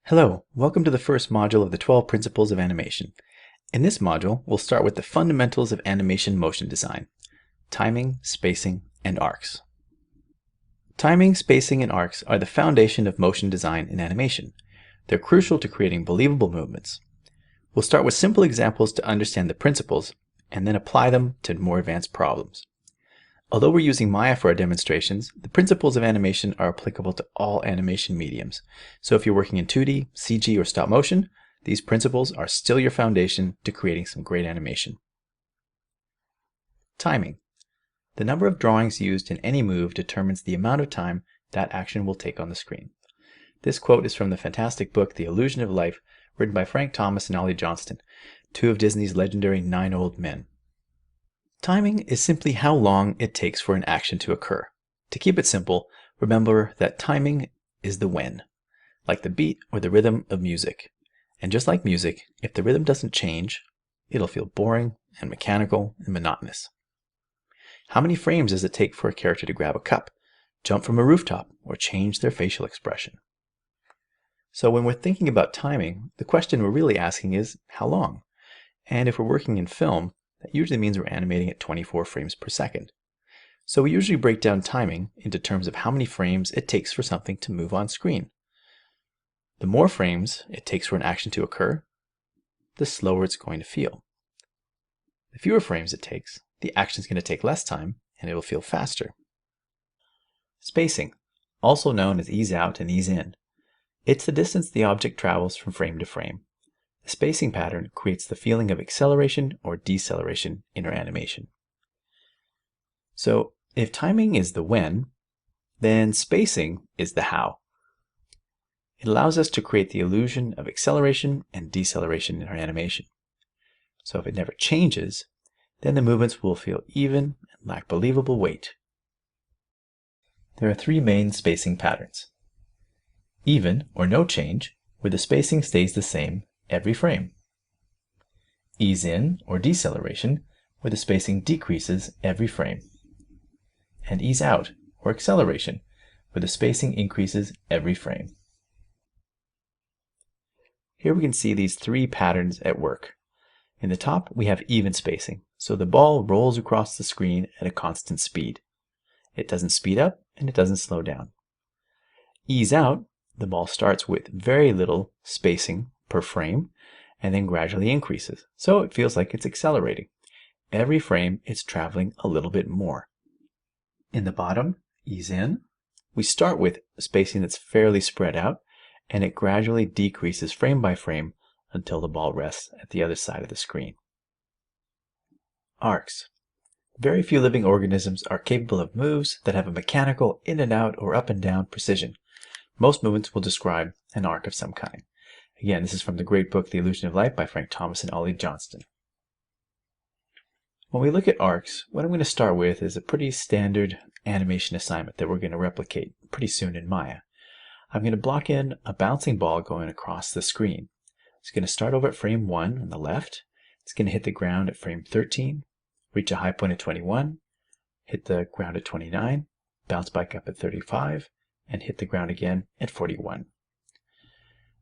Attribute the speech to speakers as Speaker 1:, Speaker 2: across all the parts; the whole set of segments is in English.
Speaker 1: Hello, welcome to the first module of the 12 Principles of Animation. In this module, we'll start with the fundamentals of animation motion design: timing, spacing, and arcs. Timing, spacing, and arcs are the foundation of motion design in animation. They're crucial to creating believable movements. We'll start with simple examples to understand the principles, and then apply them to more advanced problems. Although we're using Maya for our demonstrations, the principles of animation are applicable to all animation mediums. So if you're working in 2D, CG, or stop motion, these principles are still your foundation to creating some great animation. Timing. The number of drawings used in any move determines the amount of time that action will take on the screen. This quote is from the fantastic book The Illusion of Life, written by Frank Thomas and Ollie Johnston, two of Disney's legendary 9 old men. Timing is simply how long it takes for an action to occur. To keep it simple, remember that timing is the when, like the beat or the rhythm of music. And just like music, if the rhythm doesn't change, it'll feel boring and mechanical and monotonous. How many frames does it take for a character to grab a cup, jump from a rooftop, or change their facial expression? So when we're thinking about timing, the question we're really asking is, how long? And if we're working in film, that usually means we're animating at 24 frames per second. So we usually break down timing into terms of how many frames it takes for something to move on screen. The more frames it takes for an action to occur, the slower it's going to feel. The fewer frames it takes, the action's going to take less time and it will feel faster. Spacing, also known as ease out and ease in. It's the distance the object travels from frame to frame. The spacing pattern creates the feeling of acceleration or deceleration in our animation. So if timing is the when, then spacing is the how. It allows us to create the illusion of acceleration and deceleration in our animation. So if it never changes, then the movements will feel even and lack believable weight. There are three main spacing patterns: even or no change, where the spacing stays the same every frame; ease in or deceleration, where the spacing decreases every frame; and ease out or acceleration, where the spacing increases every frame. Here we can see these three patterns at work. In the top we have even spacing, so the ball rolls across the screen at a constant speed. It doesn't speed up and it doesn't slow down. Ease out, the ball starts with very little spacing per frame and then gradually increases, so it feels like it's accelerating. Every frame it's traveling a little bit more. In the bottom, ease in, we start with spacing that's fairly spread out, and it gradually decreases frame by frame until the ball rests at the other side of the screen. Arcs. Very few living organisms are capable of moves that have a mechanical in and out or up and down precision. Most movements will describe an arc of some kind. Again, this is from the great book The Illusion of Life by Frank Thomas and Ollie Johnston. When we look at arcs, what I'm going to start with is a pretty standard animation assignment that we're going to replicate pretty soon in Maya. I'm going to block in a bouncing ball going across the screen. It's going to start over at frame 1 on the left. It's going to hit the ground at frame 13, reach a high point at 21, hit the ground at 29, bounce back up at 35, and hit the ground again at 41.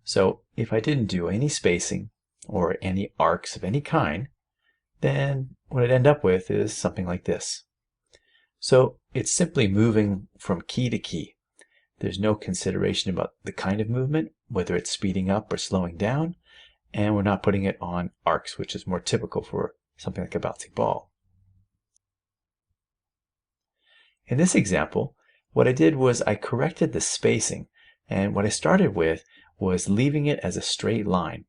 Speaker 1: So if I didn't do any spacing or any arcs of any kind, then what I'd end up with is something like this. So it's simply moving from key to key. There's no consideration about the kind of movement, whether it's speeding up or slowing down, and we're not putting it on arcs, which is more typical for something like a bouncing ball. In this example, what I did was I corrected the spacing, and what I started with was leaving it as a straight line.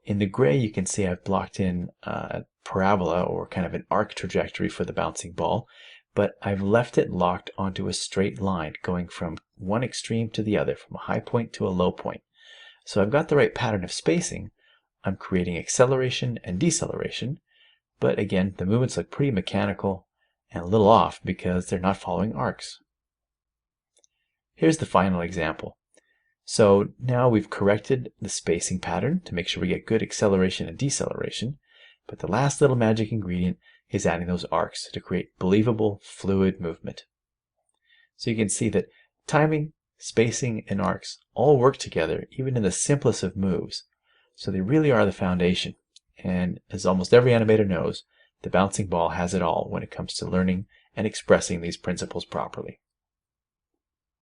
Speaker 1: In the gray, you can see I've blocked in a parabola or kind of an arc trajectory for the bouncing ball, but I've left it locked onto a straight line going from one extreme to the other, from a high point to a low point. So I've got the right pattern of spacing. I'm creating acceleration and deceleration, but again, the movements look pretty mechanical and a little off because they're not following arcs. Here's the final example. So now we've corrected the spacing pattern to make sure we get good acceleration and deceleration, but the last little magic ingredient is adding those arcs to create believable, fluid movement. So you can see that timing spacing, and arcs all work together, even in the simplest of moves. So they really are the foundation. And as almost every animator knows, the bouncing ball has it all when it comes to learning and expressing these principles properly.